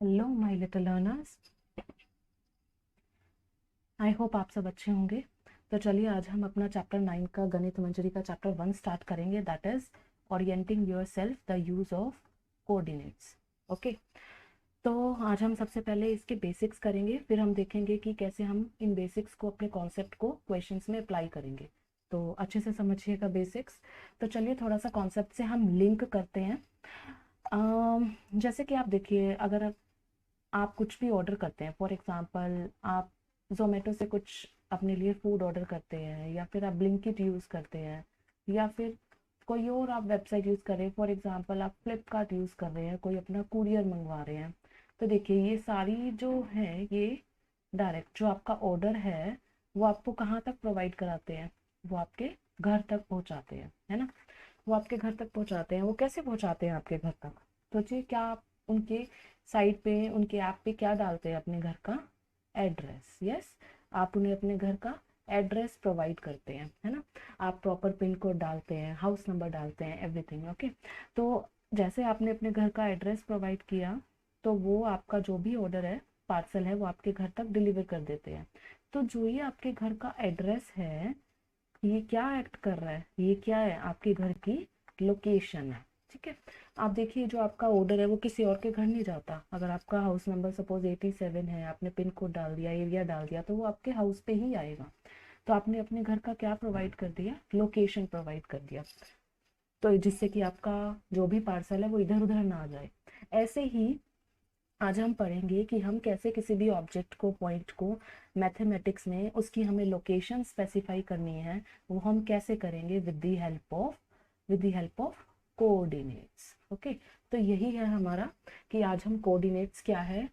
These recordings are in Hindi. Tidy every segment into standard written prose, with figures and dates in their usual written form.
Hello my little learners. I hope आप सब अच्छे होंगे। तो चलिए आज हम अपना चैप्टर 9 का गणित मंजरी का चैप्टर 1 स्टार्ट करेंगे, that is orienting your self the use of coordinates. Okay, तो आज हम सबसे पहले इसके बेसिक्स करेंगे, फिर हम देखेंगे कि कैसे हम इन बेसिक्स को अपने कॉन्सेप्ट को क्वेश्चंस में अप्लाई करेंगे। तो अच्छे से समझिएगा बेसिक्स। तो चलिए थोड़ा सा कॉन्सेप्ट से हम लिंक करते हैं। जैसे कि आप देखिए, अगर आप कुछ भी ऑर्डर करते हैं, फॉर एग्जांपल आप जोमेटो से कुछ अपने लिए फूड ऑर्डर करते हैं, या फिर आप ब्लिंकिट यूज़ करते हैं, या फिर कोई और आप वेबसाइट यूज़ कर रहे हैं, फॉर एग्जांपल आप फ्लिपकार्ट यूज़ कर रहे हैं, कोई अपना कुरियर मंगवा रहे हैं। तो देखिए ये सारी जो है, ये डायरेक्ट जो आपका ऑर्डर है वो आपको कहाँ तक प्रोवाइड कराते हैं, वो आपके घर तक पहुँचाते हैं, है ना। वो आपके घर तक पहुँचाते हैं। वो कैसे पहुँचाते हैं आपके घर तक? सोचिए, क्या आप उनके साइट पे, उनके ऐप पे क्या डालते हैं? अपने घर का एड्रेस। यस, आप उन्हें अपने घर का एड्रेस प्रोवाइड करते हैं, है ना। आप प्रॉपर पिन कोड डालते हैं, हाउस नंबर डालते हैं, एवरीथिंग। ओके, तो जैसे आपने अपने घर का एड्रेस प्रोवाइड किया, तो वो आपका जो भी ऑर्डर है, पार्सल है, वो आपके घर तक डिलीवर कर देते हैं। तो जो ये आपके घर का एड्रेस है, ये क्या एक्ट कर रहा है? ये क्या है? आपके घर की लोकेशन है। ठीक है, आप देखिए जो आपका ऑर्डर है वो किसी और के घर नहीं जाता। अगर आपका हाउस नंबर सपोज 87 है, आपने पिन कोड डाल दिया, एरिया डाल दिया, तो वो आपके हाउस पे ही आएगा। तो आपने अपने घर का क्या प्रोवाइड कर दिया? लोकेशन प्रोवाइड कर दिया। तो जिससे कि आपका जो भी पार्सल है वो इधर उधर ना आ जाए। ऐसे ही आज हम पढ़ेंगे कि हम कैसे किसी भी ऑब्जेक्ट को, पॉइंट को, मैथमेटिक्स में उसकी हमें लोकेशन स्पेसिफाई करनी है। वो हम कैसे करेंगे? With the help of coordinates. Okay, तो यही है हमारा कि आज हम कोऑर्डिनेट्स क्या है,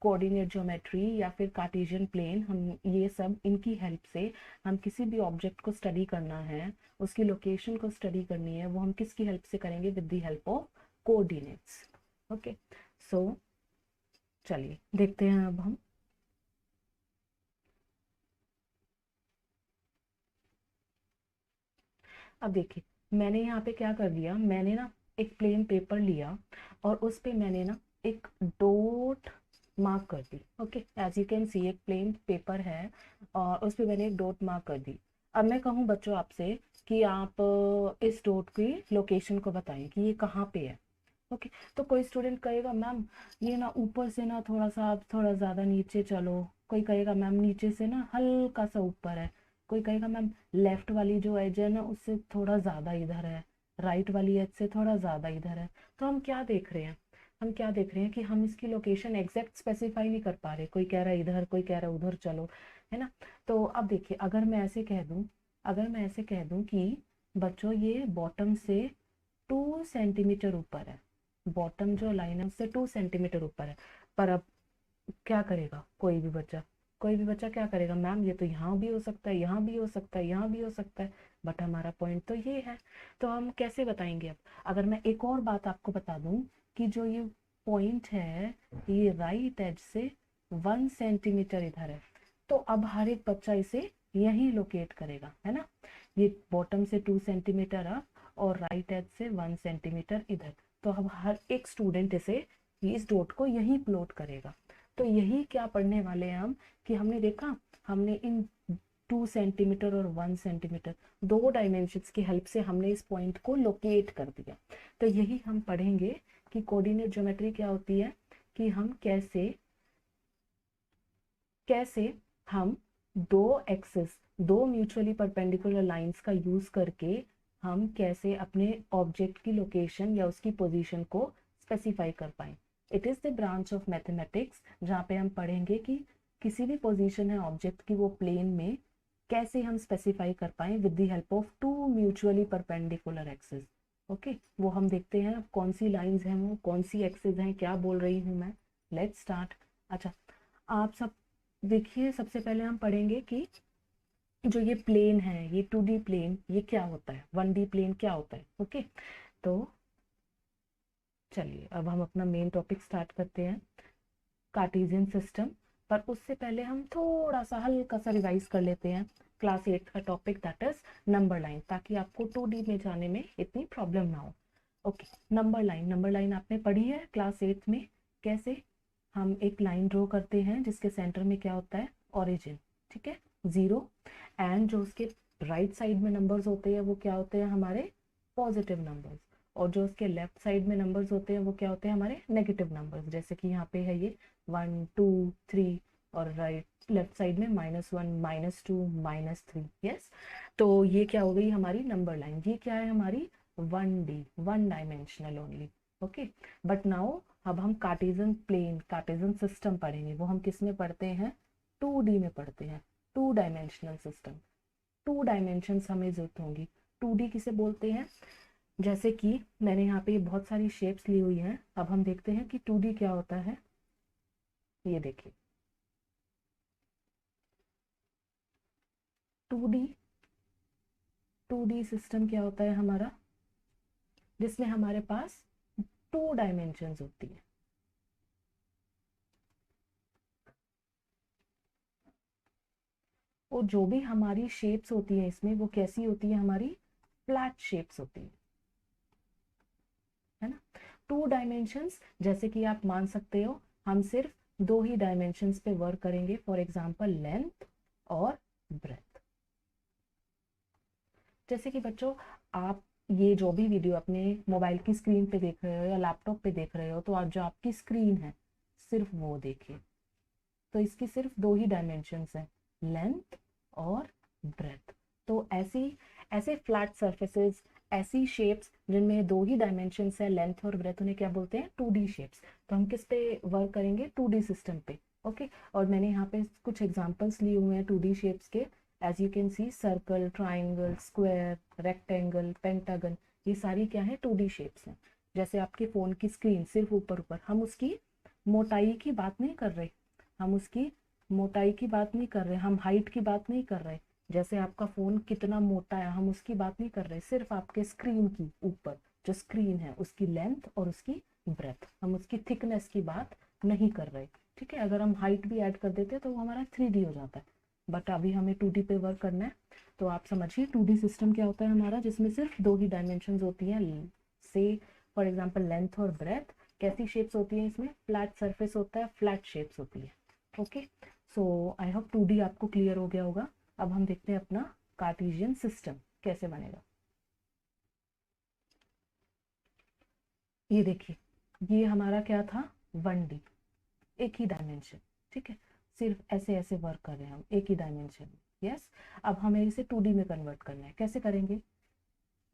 कोऑर्डिनेट ज्योमेट्री या फिर कार्टेशियन प्लेन, हम ये सब इनकी हेल्प से हम किसी भी ऑब्जेक्ट को स्टडी करना है, उसकी लोकेशन को स्टडी करनी है, वो हम किसकी हेल्प से करेंगे? With the help of coordinates. Okay, so चलिए देखते हैं अब हम। अब देखिए, मैंने यहाँ पे क्या कर दिया, मैंने ना एक प्लेन पेपर लिया और उस पे मैंने ना एक डॉट मार्क कर दी। Okay, as you can see एक प्लेन पेपर है और उस पे मैंने एक डॉट मार्क कर दी। अब मैं कहूँ बच्चों आपसे कि आप इस डॉट की लोकेशन को बताएं कि ये कहाँ पे है। ओके, तो कोई स्टूडेंट कहेगा मैम ये ना ऊपर से ना थोड़ा सा आप थोड़ा ज़्यादा नीचे चलो। कोई कहेगा मैम नीचे से ना हल्का सा ऊपर है। कोई कहेगा मैम लेफ्ट वाली जो एज है ना उससे थोड़ा ज़्यादा इधर है, राइट वाली एज से थोड़ा ज़्यादा इधर है। तो हम क्या देख रहे हैं? हम क्या देख रहे हैं कि हम इसकी लोकेशन एग्जैक्ट स्पेसिफाई नहीं कर पा रहे। कोई कह रहा है इधर, कोई कह रहा है उधर चलो, है ना। तो अब देखिए, अगर मैं ऐसे कह दूं कि बच्चों ये बॉटम से 2 सेंटीमीटर ऊपर है, बॉटम जो लाइन है उससे 2 सेंटीमीटर ऊपर है। पर अब क्या करेगा कोई भी बच्चा क्या करेगा? मैम ये तो यहाँ भी हो सकता है, यहाँ भी हो सकता है, यहाँ भी हो सकता है, बट हमारा पॉइंट तो ये है। तो हम कैसे बताएंगे? अब अगर मैं एक और बात आपको बता दूं कि जो ये पॉइंट है, ये राइट एज से 1 सेंटीमीटर इधर है, तो अब हर एक बच्चा इसे यही लोकेट करेगा, है ना। ये बॉटम से 2 सेंटीमीटर अप और राइट एज से 1 सेंटीमीटर इधर। तो अब हर एक स्टूडेंट इसे, इस डॉट को यही प्लॉट करेगा। तो यही क्या पढ़ने वाले हैं हम, कि हमने देखा, हमने इन 2 सेंटीमीटर और 1 सेंटीमीटर दो डायमेंशंस की हेल्प से हमने इस पॉइंट को लोकेट कर दिया। तो यही हम पढ़ेंगे कि कोऑर्डिनेट ज्योमेट्री क्या होती है, कि हम कैसे कैसे हम दो एक्सिस, दो म्यूचुअली परपेंडिकुलर लाइंस का यूज करके हम कैसे अपने ऑब्जेक्ट की लोकेशन या उसकी पोजीशन को स्पेसिफाई कर पाए। It is the branch of mathematics जहाँ पे हम पढ़ेंगे कि किसी भी पोजीशन है ऑब्जेक्ट की, वो प्लेन में कैसे हम स्पेसिफाई कर पाए with the help of two mutually perpendicular axis. Okay, वो हम देखते हैं अब कौन सी लाइंस हैं, वो कौन सी एक्सिस हैं, क्या बोल रही हूँ मैं। Let's start. अच्छा, आप सब देखिए, सबसे पहले हम पढ़ेंगे कि जो ये प्लेन है, ये 2D प्लेन, ये क्या होता है, 1D प्लेन क्या होता है। ओके, तो चलिए अब हम अपना मेन टॉपिक स्टार्ट करते हैं, कार्टेशियन सिस्टम। पर उससे पहले हम थोड़ा सा हल्का सा रिवाइज कर लेते हैं क्लास 8 का topic, that is number line, ताकि आपको 2D में जाने में इतनी प्रॉब्लम ना हो। ओके, नंबर लाइन आपने पढ़ी है क्लास 8 में। कैसे? हम एक लाइन ड्रॉ करते हैं जिसके सेंटर में क्या होता है, ओरिजिन, ठीक है, 0, एंड जो उसके राइट साइड में नंबर्स होते हैं वो क्या होते हैं, हमारे पॉजिटिव नंबर्स, और जो उसके लेफ्ट साइड में नंबर्स होते हैं वो क्या होते हैं, हमारे नेगेटिव नंबर्स। जैसे कि यहाँ पे है ये 1 2 3, और राइट लेफ्ट साइड में -1 -2 -3, यस। तो ये क्या हो गई हमारी नंबर लाइन, ये क्या है हमारी 1D, 1 dimensional only, okay. But now अब हम कार्टेशियन प्लेन, कार्टेशियन सिस्टम पढ़ेंगे, वो हम किस में पढ़ते हैं, 2D में पढ़ते हैं, 2 डायमेंशनल सिस्टम। 2 डायमेंशंस हमें जरूरत होंगी। 2D किसे बोलते हैं, जैसे कि मैंने यहाँ पे बहुत सारी शेप्स ली हुई हैं, अब हम देखते हैं कि 2D क्या होता है। ये देखिए 2D, 2D सिस्टम क्या होता है हमारा, जिसमें हमारे पास 2 डायमेंशंस होती है। और जो भी हमारी शेप्स होती है इसमें वो कैसी होती है, हमारी फ्लैट शेप्स होती है ना। 2 डायमेंशंस, जैसे कि आप मान सकते हो हम सिर्फ 2 ही डायमेंशंस पे वर्क करेंगे, फॉर एग्जांपल लेंथ और ब्रेथ। जैसे कि बच्चों आप ये जो भी वीडियो अपने मोबाइल की स्क्रीन पे देख रहे हो या लैपटॉप पे देख रहे हो, तो आप जो आपकी स्क्रीन है सिर्फ वो देखिए, तो इसकी सिर्फ 2 ही डायमेंशंस हैं, लेंथ और ब्रेथ। तो ऐसे फ्लैट सरफेसेस, ऐसी शेप्स जिनमें 2 ही डायमेंशंस है, लेंथ और ब्रेथ, उन्हें क्या बोलते हैं, 2D शेप्स। तो हम किस पे वर्क करेंगे, 2D सिस्टम पे, ओके। और मैंने यहाँ पे कुछ एग्जांपल्स लिए हुए हैं 2D शेप्स के, as you can see circle, triangle, square, rectangle, pentagon, ये सारी क्या है, 2D शेप्स हैं। जैसे आपके फोन की स्क्रीन सिर्फ ऊपर ऊपर, हम उसकी मोटाई की बात नहीं कर रहे, हम उसकी मोटाई की बात नहीं कर रहे, हम हाइट की बात नहीं कर रहे, जैसे आपका फोन कितना मोटा है हम उसकी बात नहीं कर रहे, सिर्फ आपके स्क्रीन की ऊपर जो स्क्रीन है उसकी लेंथ और उसकी ब्रेथ, हम उसकी थिकनेस की बात नहीं कर रहे, ठीक है। अगर हम हाइट भी ऐड कर देते तो वो हमारा 3D हो जाता है, बट अभी हमें 2D पे वर्क करना है। तो आप समझिए 2D सिस्टम क्या होता है हमारा, जिसमें सिर्फ 2 ही डायमेंशन होती हैं, से फॉर एग्जाम्पल लेंथ और ब्रेथ। कैसी शेप्स होती हैं इसमें, फ्लैट सरफेस होता है, फ्लैट शेप्स होती है, okay. So I hope 2D आपको क्लियर हो गया होगा। अब हम देखते हैं अपना कार्टेशियन सिस्टम कैसे बनेगा। ये देखिए, ये हमारा क्या था, 1D, एक ही डायमेंशन, ठीक है, सिर्फ ऐसे ऐसे वर्क कर रहे हैं हम एक ही डायमेंशन में, यस। अब हमें इसे 2D में कन्वर्ट करना है, कैसे करेंगे,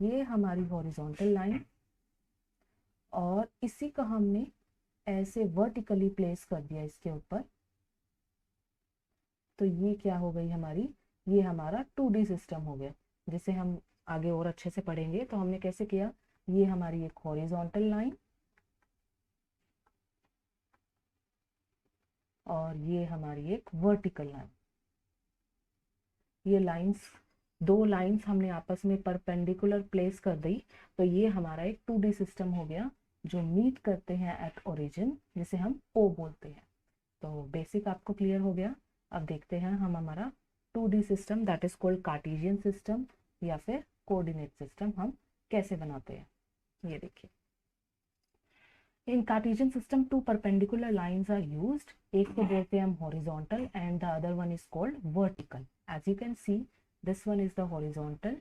ये हमारी हॉरिजॉन्टल लाइन, और इसी का हमने ऐसे वर्टिकली प्लेस कर दिया इसके ऊपर, तो ये क्या हो गई हमारी, ये हमारा 2D सिस्टम हो गया, जिसे हम आगे और अच्छे से पढ़ेंगे। तो हमने कैसे किया, ये हमारी एक हॉरिजॉन्टल लाइन, और ये हमारी एक वर्टिकल लाइन, ये लाइंस, 2 लाइंस हमने आपस में परपेंडिकुलर प्लेस कर दी, तो ये हमारा एक 2D सिस्टम हो गया जो मीट करते हैं एट ओरिजिन, जिसे हम O बोलते हैं। तो बेसिक आपको क्लियर हो गया। अब देखते हैं हम हमारा 2D system that is called Cartesian system या फिर कोऑर्डिनेट सिस्टम हम कैसे बनाते हैं। ये देखिए, in Cartesian system 2 perpendicular lines are used, एक को बोलते हैं हम horizontal and the other one is called vertical. As you can see, this one is the horizontal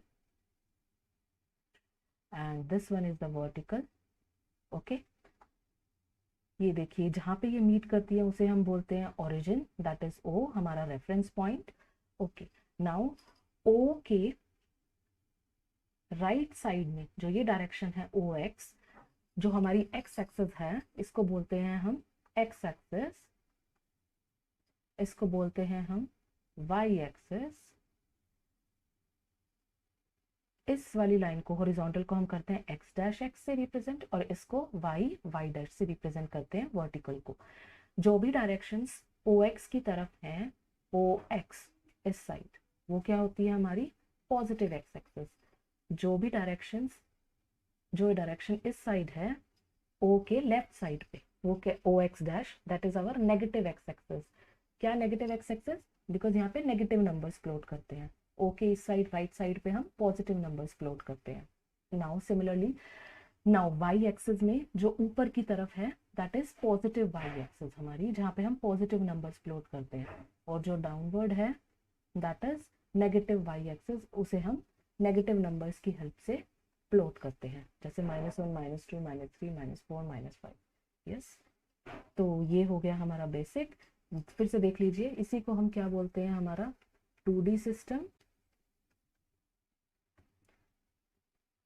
and this one is the vertical, okay। ये देखिए जहाँ पे ये मीट करती है उसे हम बोलते हैं ओरिजिन, दैट इज O, हमारा reference point, okay. Now O के राइट साइड में जो ये डायरेक्शन है OX, जो हमारी x एक्सिस है, इसको बोलते हैं हम x एक्सिस, इसको बोलते हैं हम y एक्सिस, इस वाली लाइन को हॉरिजॉन्टल को हम करते हैं x डैश x से रिप्रेजेंट, और इसको y डैश से रिप्रेजेंट करते हैं वर्टिकल को। जो भी डायरेक्शंस OX की तरफ हैं, OX इस साइड, वो क्या होती है हमारी पॉजिटिव x एक्सिस। जो भी डायरेक्शंस, जो डायरेक्शन इस साइड है O के लेफ्ट साइड पे, वो क्या, OX dash, that is our negative x axis. क्या नेगेटिव x एक्सिस, बिकॉज यहाँ पे नेगेटिव नंबर्स प्लॉट करते हैं, ओके इस साइड राइट साइड पे हम पॉजिटिव नंबर्स प्लॉट करते हैं। Now similarly, now y axis में जो ऊपर की तरफ है that is positive Y axis हमारी, जहाँ पे हम पॉजिटिव नंबर्स प्लॉट करते हैं, और जो डाउनवर्ड है that is negative Y axis, उसे हम नेगेटिव नंबर्स की हेल्प से प्लॉट करते हैं, जैसे -1, -2, -3, -4, -5। यस, तो ये हो गया हमारा बेसिक। फिर से देख लीजिए, इसी को हम क्या बोलते हैं, हमारा 2D सिस्टम,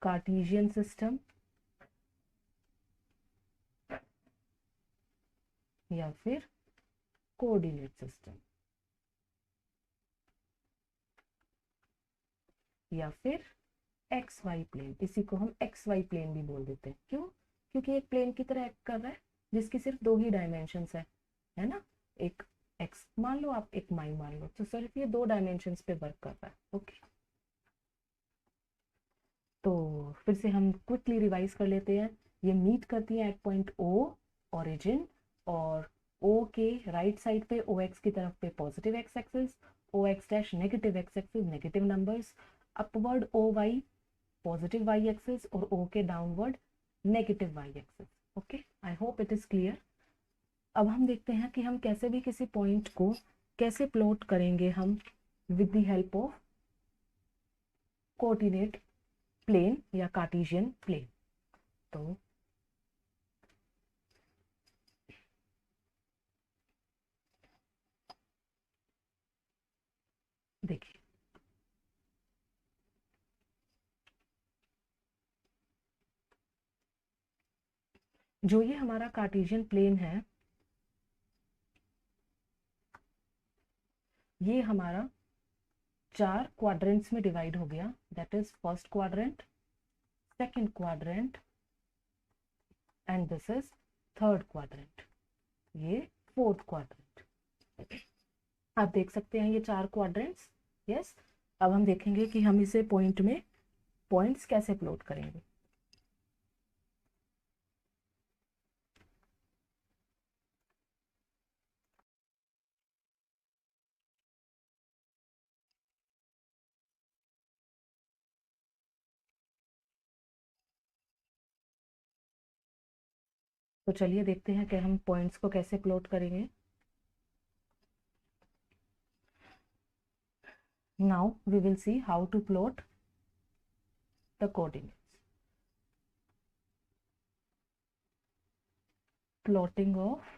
कार्टेशियन सिस्टम, या फिर कोऑर्डिनेट सिस्टम, या फिर एक्स वाई प्लेन। इसी को हम एक्स वाई प्लेन भी बोल देते हैं। क्यों? क्योंकि एक प्लेन की तरह एक्ट कर रहा है, जिसकी सिर्फ 2 ही डायमेंशंस है ना, एक एक्स मान लो आप, एक वाई मान लो, तो सिर्फ ये 2 डायमेंशंस पे वर्क कर रहा है। ओके, तो फिर से हम क्विकली रिवाइज कर लेते हैं। ये मीट करती है एट पॉइंट ओ, ओरिजिन, और ओ के राइट साइड पे ओ एक्स की तरफ पे positive X axis, O X dash negative X axis, negative numbers, upward O Y positive Y axis, और ओ के downward negative Y axis. Okay, I hope it is clear. अब हम देखते हैं कि हम कैसे भी किसी पॉइंट को कैसे प्लॉट करेंगे हम with the help of coordinate plane या कार्टेशियन प्लेन। तो देखिए, जो ये हमारा कार्टेशियन प्लेन है, ये हमारा 4 क्वाड्रेंट्स में डिवाइड हो गया। That is first quadrant, second quadrant, and this is third quadrant, ये फोर्थ क्वाड्रेंट। आप देख सकते हैं ये 4 क्वाड्रेंट्स। यस, अब हम देखेंगे कि हम इसे पॉइंट में पॉइंट्स कैसे प्लॉट करेंगे। तो चलिए देखते हैं कि हम पॉइंट्स को कैसे प्लॉट करेंगे। Now we will see how to plot the coordinates. Plotting of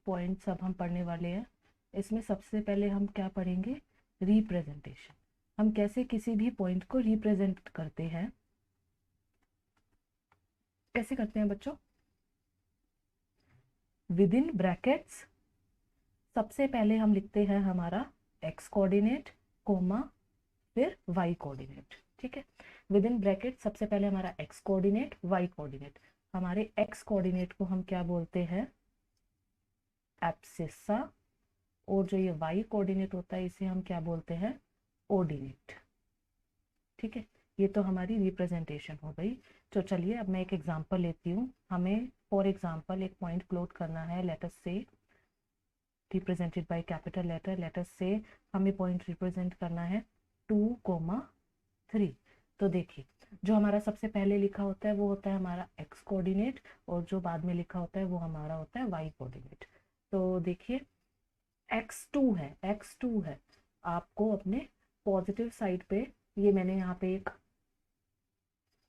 points अब हम पढ़ने वाले हैं। इसमें सबसे पहले हम क्या पढ़ेंगे, रिप्रेजेंटेशन। हम कैसे किसी भी पॉइंट को रिप्रेजेंट करते हैं। कैसे करते हैं बच्चों? विद इन ब्रैकेट्स सबसे पहले हम लिखते हैं हमारा एक्स कोऑर्डिनेट, कोमा, फिर वाई कोऑर्डिनेट। ठीक है, विद इन ब्रैकेट सबसे पहले हमारा एक्स कोऑर्डिनेट, वाई कोऑर्डिनेट। हमारे एक्स कोऑर्डिनेट को हम क्या बोलते हैं, एब्सिसा, और जो ये वाई कोऑर्डिनेट होता है इसे हम क्या बोलते हैं, ऑर्डिनेट। ठीक है, ये तो हमारी रिप्रेजेंटेशन हो गई। तो चलिए अब मैं एक एग्जांपल लेती हूँ। हमें फॉर एग्जांपल एक पॉइंट प्लॉट करना है, let us say represented by capital letter, let us say हमें पॉइंट रिप्रेजेंट करना है 2,3। तो देखिए, जो हमारा सबसे पहले लिखा होता है वो होता है हमारा एक्स कोऑर्डिनेट, और जो बाद में लिखा होता है वो हमारा होता है वाई कोऑर्डिनेट। तो देखिए, x2 है, आपको अपने पॉजिटिव साइड पे, ये मैंने यहाँ पे एक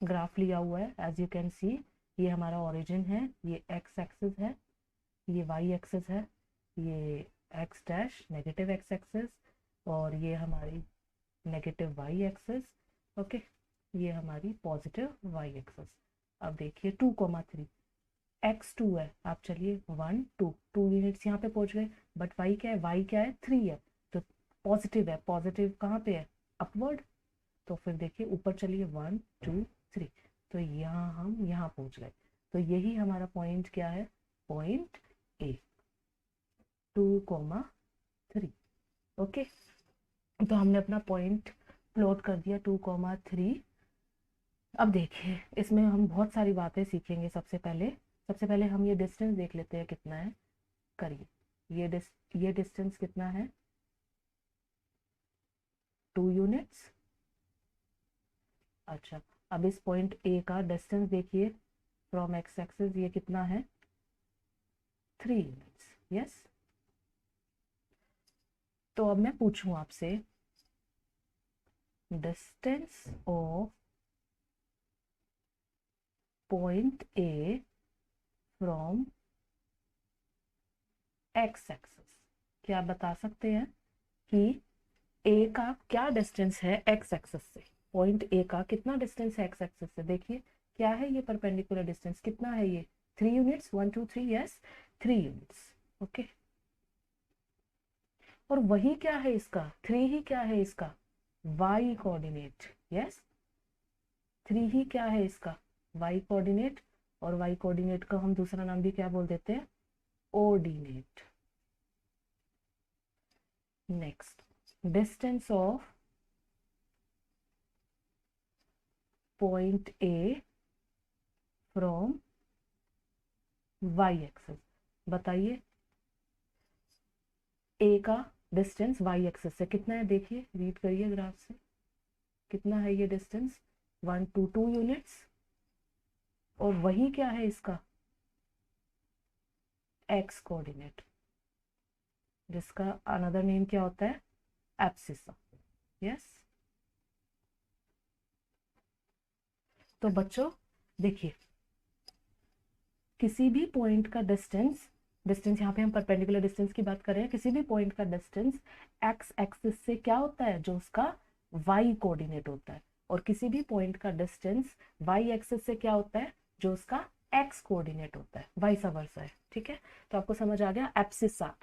ग्राफ लिया हुआ है, एज यू कैन सी, ये हमारा ओरिजिन है, ये एक्स एक्सिस है, ये वाई एक्सिस है, ये x dash negative X axis, और ये हमारी नेगेटिव वाई एक्सिस। ओके, ये हमारी पॉजिटिव वाई एक्सिस। अब देखिए 2,3, x2 है, आप चलिए 1 2 2 यूनिट्स यहाँ पे पहुंच गए, बट y क्या है, y क्या है, 3 है, तो पॉजिटिव है। पॉजिटिव कहाँ पे है, अपवर्ड। तो फिर देखिए ऊपर चलिए 1 2 3, तो यहाँ हम यहाँ पहुंच गए। तो यही हमारा पॉइंट क्या है, पॉइंट ए, 2,3। ओके, तो हमने अपना पॉइंट प्लॉट कर दिया 2,3। अब देखिए, इसमें हम बहुत सारी बातें सीखेंगे। सबसे पहले हम ये डिस्टेंस देख लेते हैं कितना है। करिए, ये डिस्टेंस कितना है, 2 यूनिट्स। अच्छा, अब इस पॉइंट ए का डिस्टेंस देखिए फ्रॉम एक्स एक्सिस, ये कितना है, 3 यूनिट्स। यस, तो अब मैं पूछूं आपसे, distance of point A from x axis, क्या आप बता सकते हैं कि ए का क्या डिस्टेंस है एक्स एक्सिस से? पॉइंट ए का कितना डिस्टेंस है एक्स एक्सिस से? देखिए क्या है ये परपेंडिकुलर डिस्टेंस, कितना है ये? 3 यूनिट्स, 1 2 3, यस 3 यूनिट्स। ओके, और वही क्या है इसका, 3 ही क्या है इसका y कोऑर्डिनेट। यस, 3 ही क्या है इसका y कोऑर्डिनेट, और y कोऑर्डिनेट का हम दूसरा नाम भी क्या बोल देते हैं? Ordinate. Next, distance of point A from y axis, बताइए ए का डिस्टेंस y एक्सिस से कितना है? देखिए, रीड करिए ग्राफ से, कितना है ये डिस्टेंस? 1 2 2 यूनिट्स, और वही क्या है इसका x कोऑर्डिनेट, जिसका अनदर नेम क्या होता है? एब्सिसा। यस, तो बच्चों देखिए, किसी भी पॉइंट का डिस्टेंस, यहाँ पे हम परपेंडिकुलर डिस्टेंस की बात कर रहे हैं, किसी भी पॉइंट का डिस्टेंस एक्स एक्सिस से क्या होता है? जो उसका वाई कोऑर्डिनेट होता है। और किसी भी पॉइंट का डिस्टेंस वाई एक्सिस से क्या होता है? जो उसका एक्स कोऑर्डिनेट होता है, वाइस वर्सा है। ठीक है, तो आपको समझ आ गया। एब्सिसा,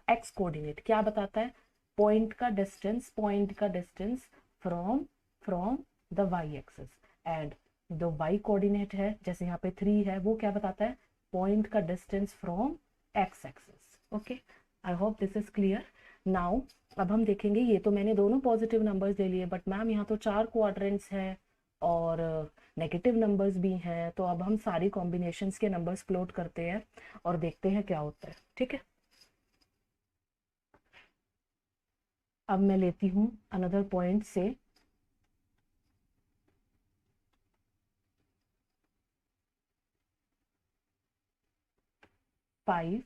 एक्स कोऑर्डिनेट क्या बताता है? पॉइंट का distance from from the y axis, and जो वाई कोऑर्डिनेट है, जैसे यहाँ पे 3 है, वो क्या बताता है? पॉइंट का distance from x axis. Okay, I hope this is clear now. अब हम देखेंगे, ये तो मैंने दोनों पॉजिटिव नंबर्स ले लिए, बट मैम यहाँ तो 4 क्वाड्रेंट्स हैं और नेगेटिव नंबर्स भी हैं, तो अब हम सारी कॉम्बिनेशंस के नंबर्स प्लॉट करते हैं और देखते हैं क्या होता है। ठीक है, अब मैं लेती हूँ अनदर पॉइंट से 5,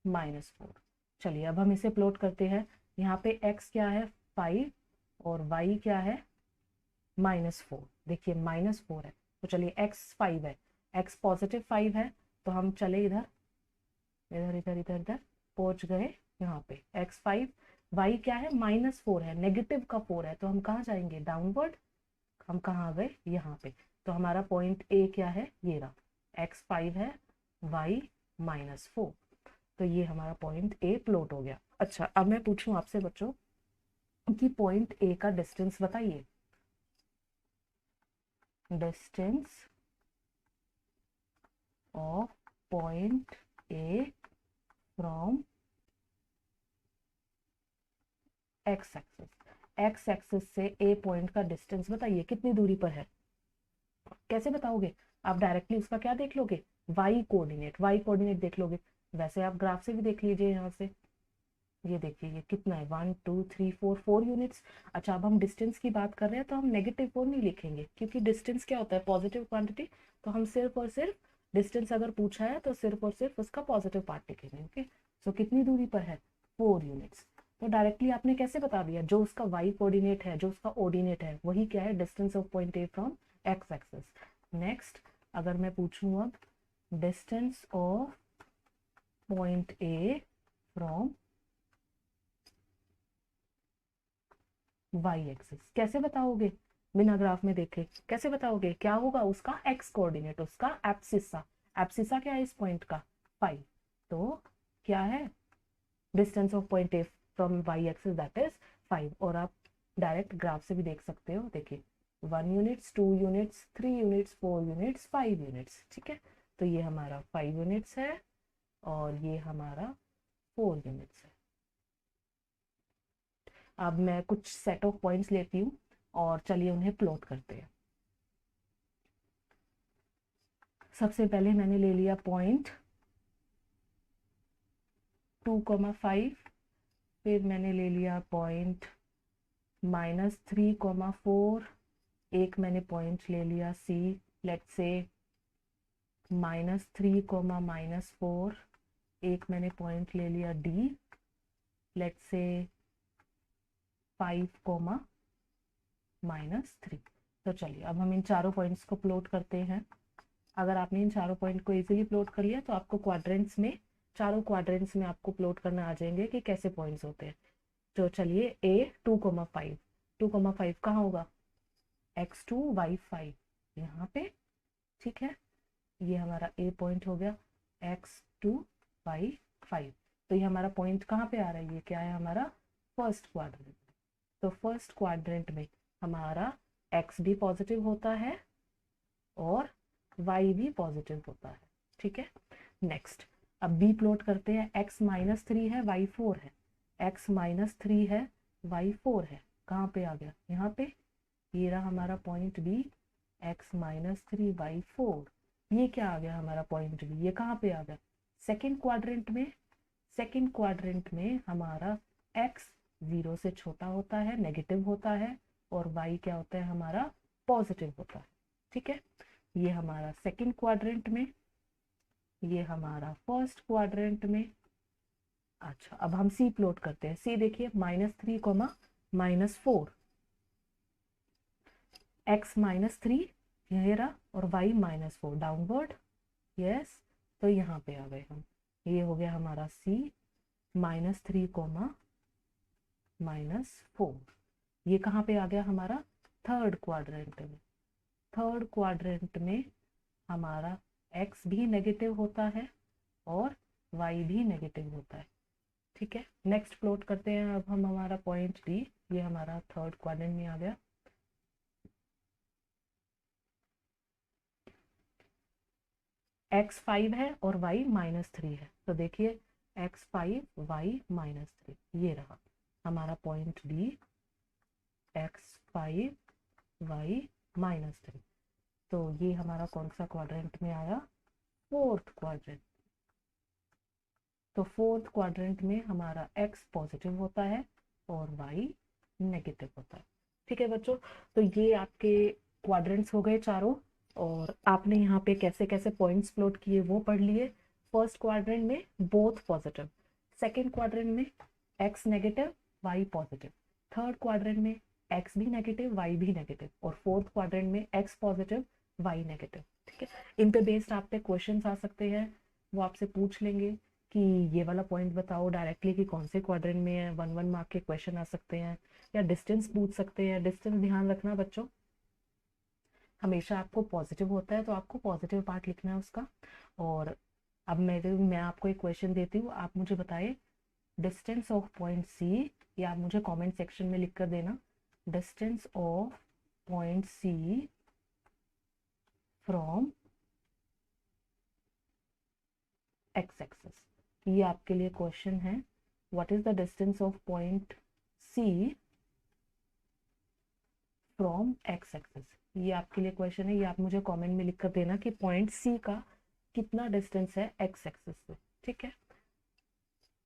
-4। चलिए अब हम इसे प्लॉट करते हैं। यहाँ पे x क्या है? 5, और y क्या है? -4। देखिए -4 है, तो चलिए x 5 है, x पॉजिटिव 5 है, तो हम चले इधर इधर इधर इधर इधर पहुंच गए यहाँ पे। x 5, y क्या है? -4 है, नेगेटिव का 4 है, तो हम कहाँ जाएंगे? डाउनवर्ड। हम कहाँ आ गए? यहाँ पे। तो हमारा पॉइंट ए क्या है? ये रहा, x 5 है, y -4। तो ये हमारा पॉइंट ए प्लॉट हो गया। अच्छा, अब मैं पूछूं आपसे बच्चों कि पॉइंट ए का डिस्टेंस बताइए। Distance of point A from x axis से ए पॉइंट का डिस्टेंस बताइए, कितनी दूरी पर है? कैसे बताओगे? आप डायरेक्टली उसका क्या देख लोगे? वाई कोऑर्डिनेट देख लोगे। वैसे आप ग्राफ से भी देख लीजिए, यहाँ से ये देखिए ये कितना है? 1 2 3 4, 4 यूनिट्स। अच्छा, अब हम डिस्टेंस की बात कर रहे हैं, तो हम नेगेटिव 4 नहीं लिखेंगे, क्योंकि डिस्टेंस क्या होता है? Positive quantity. तो हम सिर्फ और सिर्फ डिस्टेंस अगर पूछा है तो सिर्फ और सिर्फ उसका पॉजिटिव पार्ट लिखेंगे। ओके, सो कितनी दूरी पर है? 4 यूनिट्स। तो डायरेक्टली आपने कैसे बता दिया? जो उसका वाई कोऑर्डिनेट है, जो उसका ऑर्डिनेट है, वही क्या है? Distance of point A from x axis. Next, अगर मैं पूछूं अब distance of point A from y axis, कैसे बताओगे? बिना ग्राफ में देखे कैसे बताओगे? क्या होगा? उसका एक्स कोऑर्डिनेट, उसका एब्सिसा। एब्सिसा क्या है इस पॉइंट का? 5। तो क्या है distance of point A from y axis? That is 5। और आप डायरेक्ट ग्राफ से भी देख सकते हो। देखिए 1 units, 2 units, 3 units, 4 units, 5 units. ठीक है, तो ये हमारा 5 यूनिट्स है और ये हमारा 4 यूनिट्स है। अब मैं कुछ सेट ऑफ पॉइंट्स लेती हूँ और चलिए उन्हें प्लॉट करते हैं। सबसे पहले मैंने ले लिया पॉइंट 2,5, फिर मैंने ले लिया पॉइंट -3,4, एक मैंने पॉइंट ले लिया सी, लेट्स से -3, -4, एक मैंने पॉइंट ले लिया डी, लेट्स से 5, -3। तो चलिए अब हम इन चारों पॉइंट्स को प्लॉट करते हैं। अगर आपने इन चारों पॉइंट को इजीली प्लॉट कर लिया तो आपको क्वाड्रेंट्स में, चारों क्वाड्रेंट्स में आपको प्लॉट करना आ जाएंगे कि कैसे पॉइंट्स होते हैं। तो चलिए ए 2,5, 2,5 कहाँ होगा, x2 y5 यहाँ पे, ठीक है। ये हमारा ए पॉइंट हो गया, x2 y5। तो ये हमारा पॉइंट कहाँ पे आ रहा है, ये क्या है हमारा फर्स्ट क्वाड्रेंट। तो फर्स्ट क्वाड्रेंट में हमारा x भी पॉजिटिव होता है और y भी पॉजिटिव होता है, ठीक है। नेक्स्ट अब बी प्लॉट करते हैं। x -3 है, y 4 है, x -3 है, y 4 है, कहाँ पे आ गया, यहाँ पे। ये रहा हमारा पॉइंट बी, x -3 y 4। ये क्या आ गया हमारा पॉइंट बी, ये कहाँ पे आ गया, सेकेंड क्वाड्रेंट में। सेकेंड क्वाड्रेंट में हमारा x 0 से छोटा होता है, नेगेटिव होता है, और y क्या होता है हमारा पॉजिटिव होता है, ठीक है। ये हमारा सेकेंड क्वाड्रेंट में, ये हमारा फर्स्ट क्वाड्रेंट में। अच्छा अब हम सी प्लॉट करते हैं। सी देखिए -3, -4, x -3 ये रहा, और y -4 डाउनवर्ड, यस। तो यहाँ पे आ गए हम, ये हो गया हमारा सी -3, -4। ये कहाँ पे आ गया हमारा थर्ड क्वाड्रेंट में। थर्ड क्वाड्रेंट में हमारा x भी नेगेटिव होता है और y भी नेगेटिव होता है, ठीक है। नेक्स्ट प्लॉट करते हैं अब हम हमारा पॉइंट डी, ये हमारा थर्ड क्वाड्रेंट में आ गया। x 5 है और y -3 है, तो देखिए x 5 y -3, ये रहा हमारा पॉइंट डी, x 5 y -3। तो ये हमारा कौन सा क्वाड्रेंट में आया, फोर्थ क्वाड्रेंट। तो फोर्थ क्वाड्रेंट में हमारा x पॉजिटिव होता है और y नेगेटिव होता है, ठीक है बच्चों। तो ये आपके क्वाड्रेंट्स हो गए चारों, और आपने यहाँ पे कैसे कैसे पॉइंट्स प्लॉट किए वो पढ़ लिए। फर्स्ट क्वाड्रेंट में बोथ पॉजिटिव, सेकेंड क्वाड्रेंट में x negative y positive, third quadrant में x भी नेगेटिव y भी नेगेटिव, और फोर्थ क्वाड्रेंट में x पॉजिटिव y नेगेटिव, ठीक है। इन पे बेस्ड आप पे क्वेश्चंस आ सकते हैं, वो आपसे पूछ लेंगे कि ये वाला पॉइंट बताओ डायरेक्टली कि कौन से क्वाड्रेंट में है। 1 मार्क के क्वेश्चन आ सकते हैं, या डिस्टेंस पूछ सकते हैं। डिस्टेंस ध्यान रखना बच्चों, हमेशा आपको पॉजिटिव होता है तो आपको पॉजिटिव पार्ट लिखना है उसका। और अब मैं आपको एक क्वेश्चन देती हूँ, आप मुझे बताइए डिस्टेंस ऑफ पॉइंट सी, या आप मुझे कमेंट सेक्शन में लिख कर देना distance of point C from x axis. ये आपके लिए क्वेश्चन है, what is the distance of point C from x axis. ये आपके लिए क्वेश्चन है, ये आप मुझे कमेंट में लिख कर देना कि पॉइंट सी का कितना डिस्टेंस है एक्स एक्सिस से, ठीक है।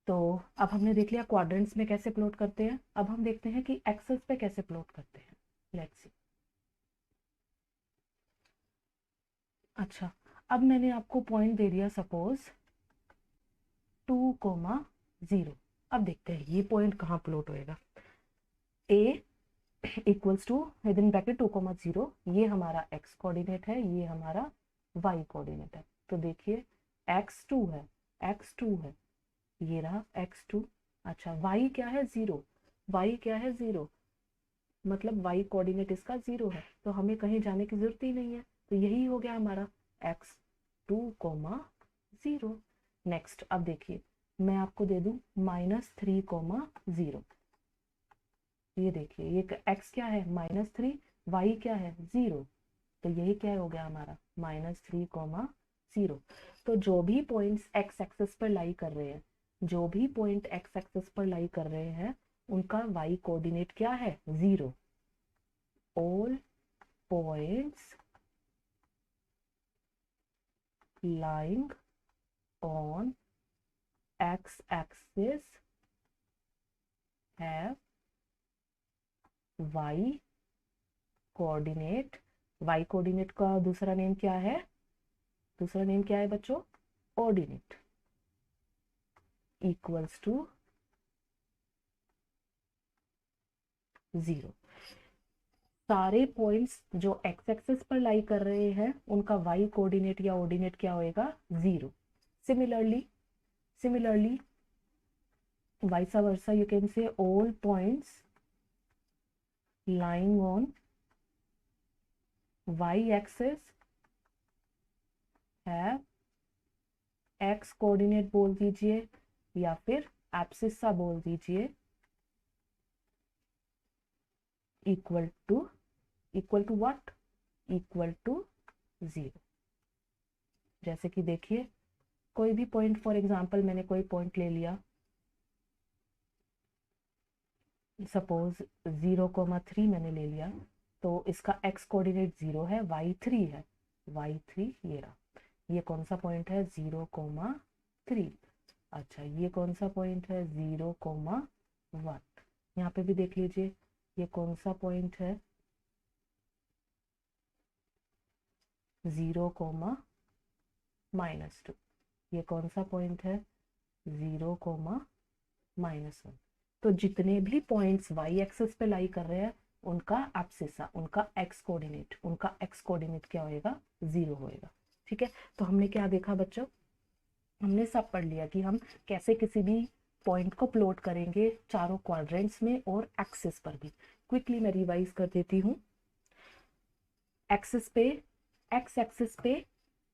तो अब हमने देख लिया क्वाड्रेंट्स में कैसे प्लॉट करते हैं, अब हम देखते हैं कि एक्सेस पे कैसे प्लॉट करते हैं। Let's see. अच्छा अब मैंने आपको पॉइंट दे दिया सपोज 2,0। अब देखते हैं ये पॉइंट कहाँ प्लॉट होएगा। A equals to within bracket 2,0, ये हमारा x कोऑर्डिनेट है, ये हमारा y कोऑर्डिनेट है। तो देखिए x2 है, x2 है, ये रहा x2। अच्छा y क्या है 0, y क्या है 0, मतलब y कोऑर्डिनेट इसका 0 है, तो हमें कहीं जाने की जरूरत ही नहीं है। तो यही हो गया हमारा x2, 0। नेक्स्ट अब देखिए मैं आपको दे दूं -3, 0। ये देखिए ये x क्या है -3, y क्या है 0, तो यही क्या हो गया हमारा -3, 0। तो जो भी पॉइंट्स x एक्सिस पर लाई कर रहे हैं, जो भी पॉइंट x एक्सिस पर लाई कर रहे हैं उनका y कोऑर्डिनेट क्या है 0। All points lying on x axis have y coordinate. y coordinate का दूसरा नेम क्या है दूसरा नेम क्या है बच्चों, ऑर्डिनेट, इक्वल्स टू 0। सारे पॉइंट्स जो एक्स एक्सिस पर लाई कर रहे हैं उनका वाई कोऑर्डिनेट या ऑर्डिनेट क्या होएगा, 0। Similarly vice versa, you can say all points lying on y axis have x coordinate बोल दीजिए या फिर एब्सिसा बोल दीजिए, equal to what, equal to 0। जैसे कि देखिए कोई भी पॉइंट, फॉर एग्जांपल मैंने कोई पॉइंट ले लिया, सपोज 0,3 मैंने ले लिया, तो इसका x कोऑर्डिनेट 0 है, y3 है, y3 ये रहा। ये कौन सा पॉइंट है, 0,3। अच्छा ये कौन सा पॉइंट है, 0,1। यहाँ पे भी देख लीजिए ये कौन सा पॉइंट है, 0,-2। ये कौन सा पॉइंट है, 0,-1। तो जितने भी पॉइंट्स वाई एक्सिस पे लाई कर रहे हैं उनका एब्सिसा, उनका एक्स कोऑर्डिनेट क्या होएगा, 0 होएगा। ठीक है, तो हमने क्या देखा बच्चों, हमने सब पढ़ लिया कि हम कैसे किसी भी पॉइंट को प्लॉट करेंगे चारों क्वाड्रेंट्स में और एक्सिस पर भी। क्विकली मैं रिवाइज कर देती हूँ। एक्सिस पे, एक्स एक्सिस पे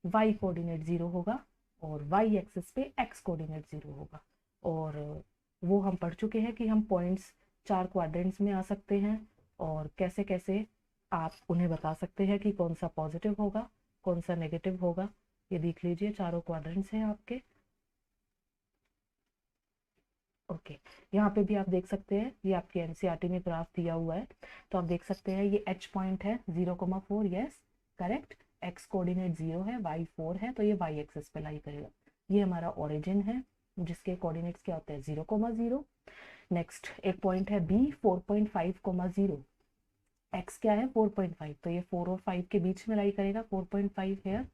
वाई कोऑर्डिनेट 0 होगा और वाई एक्सिस पे एक्स कोऑर्डिनेट 0 होगा। और वो हम पढ़ चुके हैं कि हम पॉइंट्स चार क्वाड्रेंट्स में आ सकते हैं और कैसे कैसे आप उन्हें बता सकते हैं कि कौन सा पॉजिटिव होगा कौन सा नेगेटिव होगा। ये देख लीजिए चारों क्वाड्रेंट्स हैं आपके। ओके, यहाँ पे भी आप देख सकते हैं, ये आपके एनसीईआरटी में ग्राफ दिया हुआ है, तो आप देख सकते हैं ये एच पॉइंट है 0,4, यस करेक्ट। एक्स कोऑर्डिनेट 0 है, वाई 4 है, तो ये वाई एक्सिस पे लाई करेगा। ये हमारा ओरिजिन है जिसके कोऑर्डिनेट्स क्या होते हैं, 0,0। नेक्स्ट एक पॉइंट है बी 4.5,0। एक्स क्या है 4.5, तो ये 4 और 5 के बीच में लाई करेगा, 4.5 हेयर।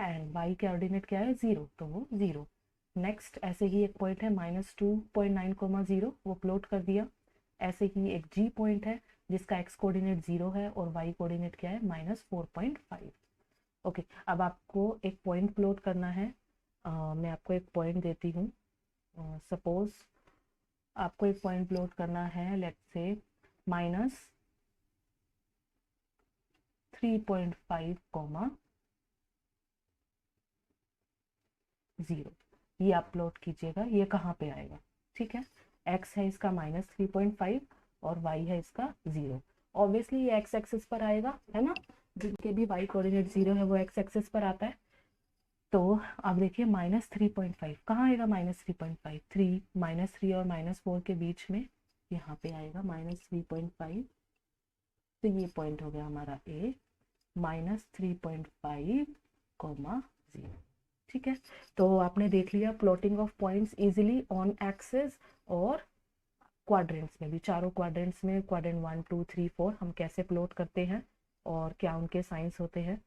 एंड वाई के ऑर्डिनेट क्या है 0, तो वो 0। नेक्स्ट ऐसे ही एक पॉइंट है -2.9,0, वो प्लॉट कर दिया। ऐसे ही एक जी पॉइंट है जिसका एक्स कोऑर्डिनेट 0 है और वाई कोऑर्डिनेट क्या है -4.5। ओके, अब आपको एक पॉइंट प्लॉट करना है। मैं आपको एक पॉइंट देती हूँ। सपोज आपको एक पॉइंट प्लॉट करना है, लेट्स से -3.5, 0। ये आप प्लॉट कीजिएगा, ये कहाँ पे आएगा, ठीक है। x है इसका -3.5 और y है इसका 0। ऑब्वियसली ये x एक्सिस पर आएगा, है ना, जिनके भी y कोऑर्डिनेट 0 है वो x एक्सिस पर आता है। तो आप देखिए -3.5 कहाँ आएगा, -3.5, 3 -3 और -4 के बीच में यहाँ पे आएगा -3.5। तो ये पॉइंट हो गया हमारा a, -3.5, 0। ठीक है, तो आपने देख लिया plotting of points easily on axis और क्वाड्रेंट्स में भी, चारों क्वाड्रेंट्स में, क्वाड्रेंट 1 2 3 4 हम कैसे प्लॉट करते हैं और क्या उनके साइंस होते हैं।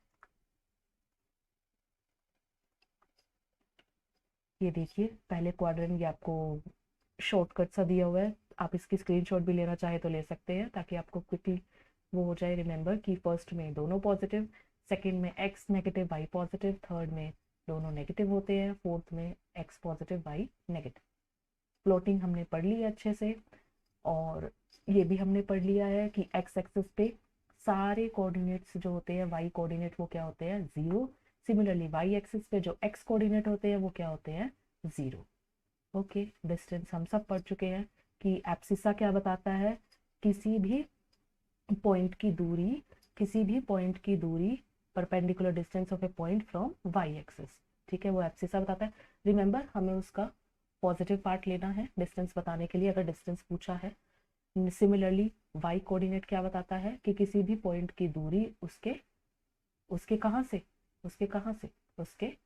ये देखिए पहले क्वाड्रेंट, ये आपको शॉर्टकट सा दिया हुआ है, आप इसकी स्क्रीनशॉट भी लेना चाहे तो ले सकते हैं ताकि आपको क्विकली वो हो जाए रिमेंबर कि फर्स्ट में दोनों पॉजिटिव, सेकंड में x negative y positive, third में दोनों नेगेटिव होते हैं, फोर्थ में x positive y negative. Plotting हमने पढ़ ली है अच्छे से, और ये भी हमने पढ़ लिया है कि एक्स एक्सिस पे सारे कोऑर्डिनेट्स जो होते हैं वाई कोऑर्डिनेट वो क्या होते हैं 0। सिमिलरली वाई एक्सिस पे जो एक्स कोऑर्डिनेट होते हैं वो क्या होते हैं 0। ओके, डिस्टेंस हम सब पढ़ चुके हैं कि एब्सिसा क्या बताता है, किसी भी पॉइंट की दूरी, किसी भी पॉइंट की दूरी perpendicular distance of a point from y axis. ठीक है, वो एब्सिसा बताता है। रिमेंबर हमें उसका पॉजिटिव पार्ट लेना है डिस्टेंस बताने के लिए, अगर डिस्टेंस पूछा है। सिमिलरली वाई कोऑर्डिनेट क्या बताता है कि किसी भी पॉइंट की दूरी उसके उसके कहाँ से, उसके कहाँ से, उसके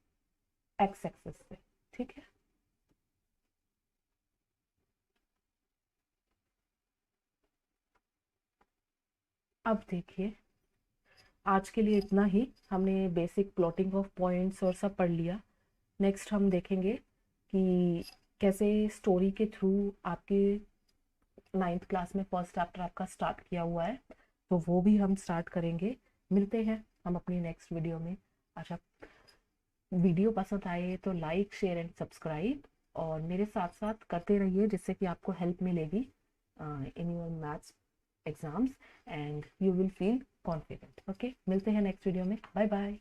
एक्स एक्सिस से। ठीक है, अब देखिए आज के लिए इतना ही। हमने बेसिक प्लॉटिंग ऑफ पॉइंट्स और सब पढ़ लिया। नेक्स्ट हम देखेंगे कि कैसे स्टोरी के थ्रू आपके 9th क्लास में फर्स्ट चैप्टर आपका स्टार्ट किया हुआ है, तो वो भी हम स्टार्ट करेंगे। मिलते हैं हम अपनी नेक्स्ट वीडियो में। अच्छा, वीडियो पसंद आए तो लाइक शेयर एंड सब्सक्राइब, और मेरे साथ साथ करते रहिए, जिससे कि आपको हेल्प मिलेगी in your maths exams and you will feel confident. Okay, मिलते हैं नेक्स्ट वीडियो में। Bye bye.